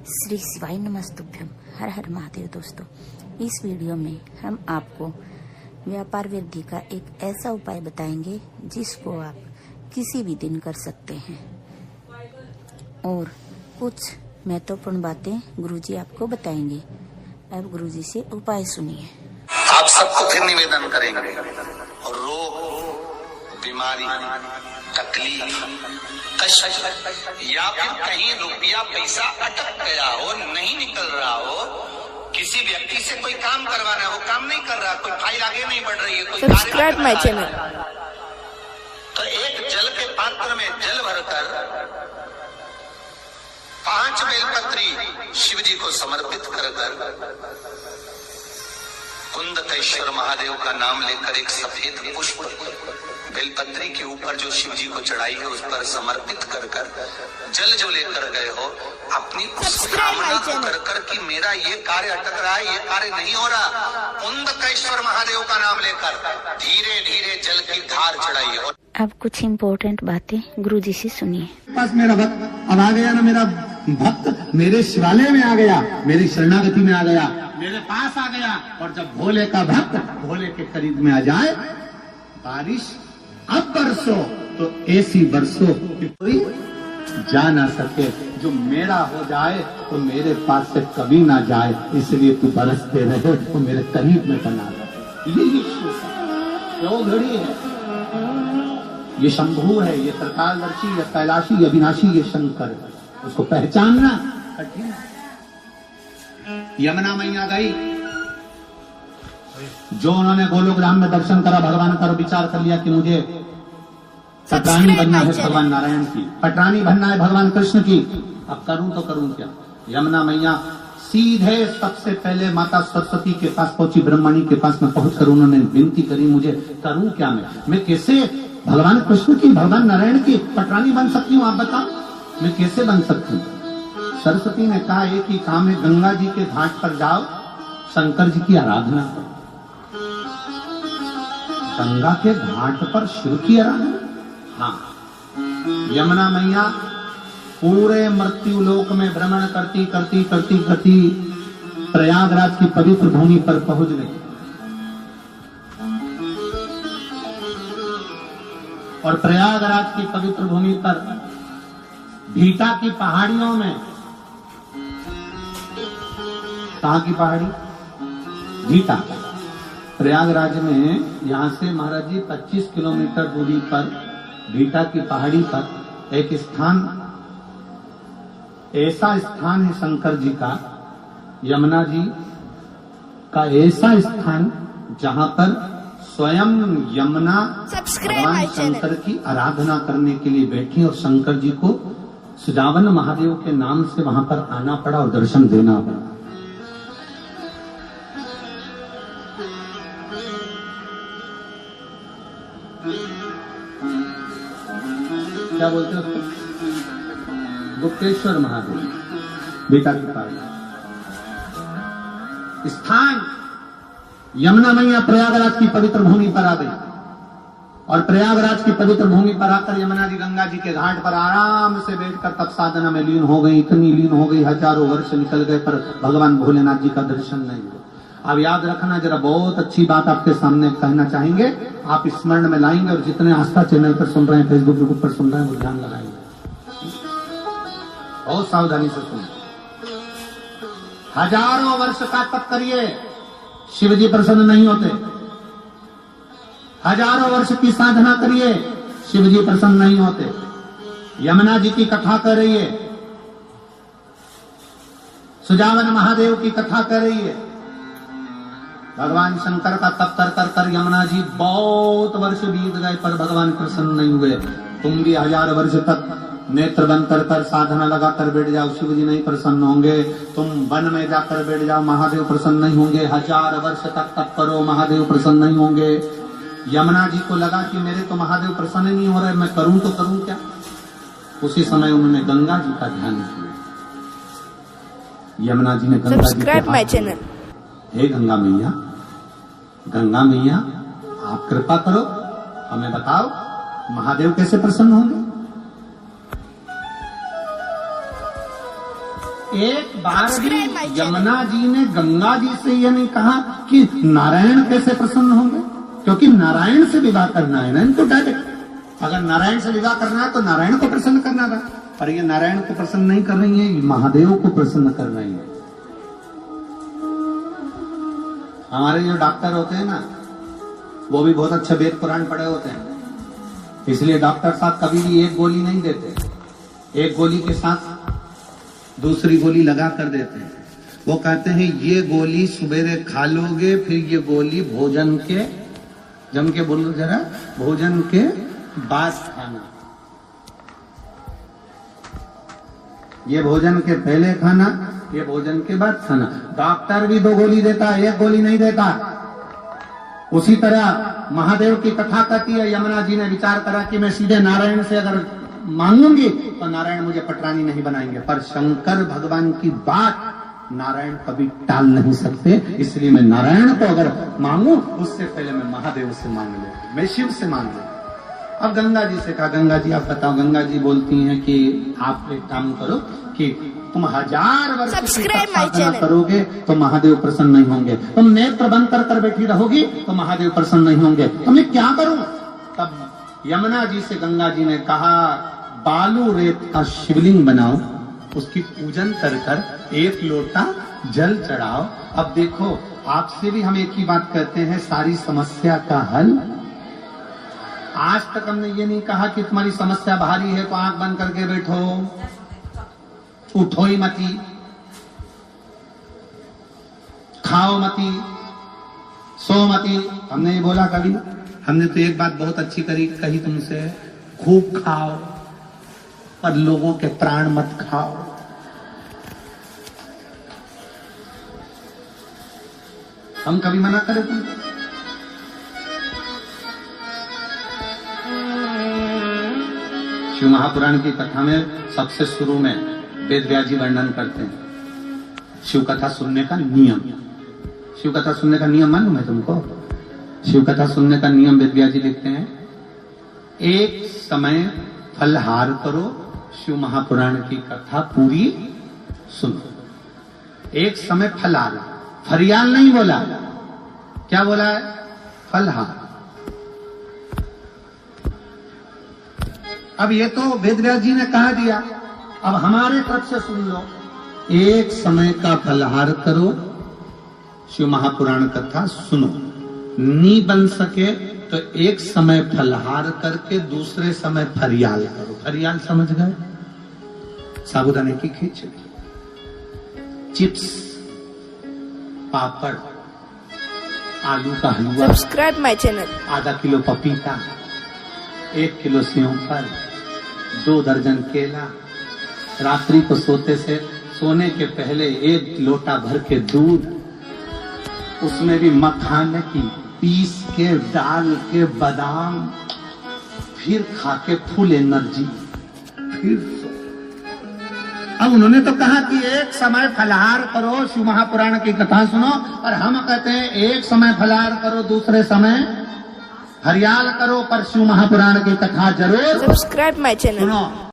श्री शिवाय नमस्तुभ्यम। हर हर महादेव। दोस्तों, इस वीडियो में हम आपको व्यापार वृद्धि का एक ऐसा उपाय बताएंगे जिसको आप किसी भी दिन कर सकते हैं और कुछ महत्वपूर्ण बातें गुरुजी आपको बताएंगे। अब गुरुजी से उपाय सुनिए। आप सबको फिर निवेदन करेंगे, रोग, बीमारी, तकलीफ, कष्ट या फिर कहीं रुपया पैसा अटक गया हो, नहीं निकल रहा हो, किसी व्यक्ति से कोई काम करवाना है, वो काम नहीं कर रहा, कोई फाइल आगे नहीं बढ़ रही है, कोई सब्सक्राइब माय चैनल। तो एक जल के पात्र में जल भरकर 5 बेलपत्री शिव जी को समर्पित कर कुंदकेश्वर महादेव का नाम लेकर एक सफेद पुष्प बेलपत्री के ऊपर जो शिव जी को चढ़ाई है उस पर समर्पित कर जल जो लेकर गए हो, अपनी उस कामना को कर कि मेरा ये कार्य अटक रहा है, ये कार्य नहीं हो रहा, कुंदकेश्वर महादेव का नाम लेकर धीरे धीरे जल की धार चढ़ाइए। अब कुछ इम्पोर्टेंट बातें गुरुजी से सुनिए। पास मेरा भक्त अब आ गया ना, मेरा भक्त मेरे शिवालय में आ गया, मेरी शरणागति में आ गया, मेरे पास आ गया। और जब भोले का भक्त भोले के करीब में आ जाए, बारिश अब बरसो तो ऐसी बरसो कि कोई जा ना सके, जो मेरा हो जाए तो मेरे पास से कभी ना जाए, इसलिए तू बरसते रहे तो मेरे करीब में बना रहे। ये जो घड़ी है, ये शंभू है, ये त्रिकालदर्शी, ये कैलाशी, ये अविनाशी, ये शंकर है, उसको पहचानना कठिन। यमुना मैया गई, जो उन्होंने गोलोक धाम में दर्शन करा, भगवान का विचार कर लिया कि मुझे पटरानी बनना है भगवान नारायण की, पटरानी बनना है भगवान कृष्ण की, अब करूं तो करूं क्या। यमुना मैया सीधे सबसे पहले माता सरस्वती के पास पहुंची, ब्रह्मणी के पास में पहुंचकर उन्होंने विनती करी, मुझे करूं क्या, मैं कैसे भगवान कृष्ण की, भगवान नारायण की पटरानी बन सकती हूँ, आप बताओ मैं कैसे बन सकती हूँ। सरस्वती ने कहा एक ही काम है, गंगा जी के घाट पर जाओ, शंकर जी की आराधना करो। गंगा के घाट पर शिव की आराधना। हाँ, यमुना मैया पूरे मृत्यु लोक में भ्रमण करती करती करती करती प्रयागराज की पवित्र भूमि पर पहुंच गई और प्रयागराज की पवित्र भूमि पर भीटा की पहाड़ियों में, कहां की पहाड़ी, भीटा, प्रयागराज में, यहां से महाराज जी 25 किलोमीटर दूरी पर भीटा की पहाड़ी पर एक स्थान, ऐसा स्थान है शंकर जी का, यमुना जी का ऐसा स्थान जहां पर स्वयं यमुना भगवान शंकर की आराधना करने के लिए बैठी और शंकर जी को सुजावन महादेव के नाम से वहां पर आना पड़ा और दर्शन देना पड़ा। क्या बोलते हैं उसको, गुप्तेश्वर महादेव, बेटा की पहाड़ी स्थान। यमुना मैया प्रयागराज की पवित्र भूमि पर आ गई और प्रयागराज की पवित्र भूमि पर आकर यमुना जी गंगा जी के घाट पर आराम से बैठकर तप साधना में लीन हो गई। इतनी लीन हो गई, हजारों वर्ष निकल गए पर भगवान भोलेनाथ जी का दर्शन नहीं हुआ। अब याद रखना, जरा बहुत अच्छी बात आपके सामने कहना चाहेंगे, आप स्मरण में लाएंगे और जितने आस्था चैनल पर सुन रहे हैं, फेसबुक ग्रुप पर सुन रहे हैं, वो ध्यान लगाएंगे, बहुत सावधानी से सुनिए। हजारों वर्ष का तप करिए, शिव जी प्रसन्न नहीं होते। हजारों वर्ष की साधना करिए, शिव जी प्रसन्न नहीं होते। यमुना जी की कथा कर रही है, सुजावन महादेव की कथा कर रही है, भगवान शंकर का तप कर कर कर यमुना जी बहुत वर्ष बीत गए पर भगवान प्रसन्न नहीं हुए। तुम भी 1000 वर्ष तक नेत्र बंद कर कर साधना लगा कर बैठ जाओ, शिव जी नहीं प्रसन्न होंगे। तुम वन में जाकर बैठ जाओ, महादेव प्रसन्न नहीं होंगे। 1000 वर्ष तक तप करो, महादेव प्रसन्न नहीं होंगे। यमुना जी को लगा कि मेरे तो महादेव प्रसन्न नहीं हो रहे, मैं करूं तो करूं क्या। उसी समय उन्होंने गंगा जी का ध्यान किया। यमुना जी ने गंगा जी को माय चैनल, हे गंगा मैया, गंगा मैया आप कृपा करो, हमें बताओ महादेव कैसे प्रसन्न होंगे। एक बार भी यमुना जी ने गंगा जी से यह नहीं कहा कि नारायण कैसे प्रसन्न होंगे, क्योंकि नारायण से विवाह करना है ना इनको डायरेक्ट। अगर नारायण से विवाह करना है तो नारायण को प्रसन्न करना था, पर ये नारायण को प्रसन्न नहीं कर रही है, महादेव को प्रसन्न कर रही है। हमारे जो डॉक्टर होते हैं ना, वो भी बहुत अच्छे वेद पुराण पढ़े होते हैं, इसलिए डॉक्टर साहब कभी भी एक गोली नहीं देते, एक गोली के साथ दूसरी गोली लगा कर देते हैं। वो कहते हैं ये गोली सवेरे खा लोगे, फिर ये गोली भोजन के, जम के बोलो जरा, भोजन के बाद खाना, ये भोजन के पहले खाना, ये भोजन के बाद खाना। डॉक्टर भी 2 गोली देता है, 1 गोली नहीं देता। उसी तरह महादेव की कथा कहती है, यमुना जी ने विचार करा कि मैं सीधे नारायण से अगर मांगूंगी तो नारायण मुझे पटरानी नहीं बनाएंगे, पर शंकर भगवान की बात नारायण कभी टाल नहीं सकते, इसलिए मैं नारायण को अगर मांगू उससे पहले मैं महादेव से मांग लूं, मैं शिव से मांग लूं। अब गंगा जी से कहा, गंगा जी आप बताओ। गंगा जी बोलती हैं कि आप एक काम करो कि तुम 1000 वर्ष की साधना करोगे तो महादेव प्रसन्न नहीं होंगे, तुम नेत्र बंद कर बैठी रहोगी तो महादेव प्रसन्न नहीं होंगे, तो मैं क्या करूं? तब यमुना जी से गंगा जी ने कहा, बालू रेत का शिवलिंग बनाओ, उसकी पूजन कर 1 लोटा जल चढ़ाओ। अब देखो, आपसे भी हम एक ही बात कहते हैं, सारी समस्या का हल। आज तक हमने ये नहीं कहा कि तुम्हारी समस्या भारी है तो आंख बंद करके बैठो, उठो ही मती, खाओ मती, सो मती। हमने ये बोला कभी? हमने तो एक बात बहुत अच्छी कही तुमसे, खूब खाओ पर लोगों के प्राण मत खाओ। हम कभी मना करें तुमको? शिव महापुराण की कथा में सबसे शुरू में वेद व्यास जी वर्णन करते हैं शिव कथा सुनने का नियम। शिव कथा सुनने का नियम मालूम है तुमको? शिव कथा सुनने का नियम वेद व्यास जी लिखते हैं, एक समय फलहार करो, शिव महापुराण की कथा पूरी सुनो। एक समय फलहार, फरियाल नहीं बोला, क्या बोला है? फलहार। अब ये तो वेद व्यास जी ने कहा दिया, अब हमारे तरफ से सुन लो, एक समय का फलहार करो, शिव महापुराण कथा सुनो। नहीं बन सके तो एक समय फलहार करके दूसरे समय फरियाल करो। फरियाल समझ गए? साबुदाने की खिचड़ी, चिप्स, पापड़, आलू का हलवा, सब्सक्राइब माय चैनल, आधा किलो पपीता, 1 किलो सेवफल, 2 दर्जन केला, रात्रि को सोने के पहले 1 लोटा भर के दूध, उसमें भी मखाने की पीस के डाल के बादाम, फिर खा के फुल एनर्जी, फिर सो। अब उन्होंने तो कहा कि एक समय फलहार करो, शिव महापुराण की कथा सुनो, और हम कहते हैं एक समय फलहार करो, दूसरे समय फरियाल करो, पर शिव महापुराण की कथा जरूर सब्सक्राइब माय चैनल सुनो।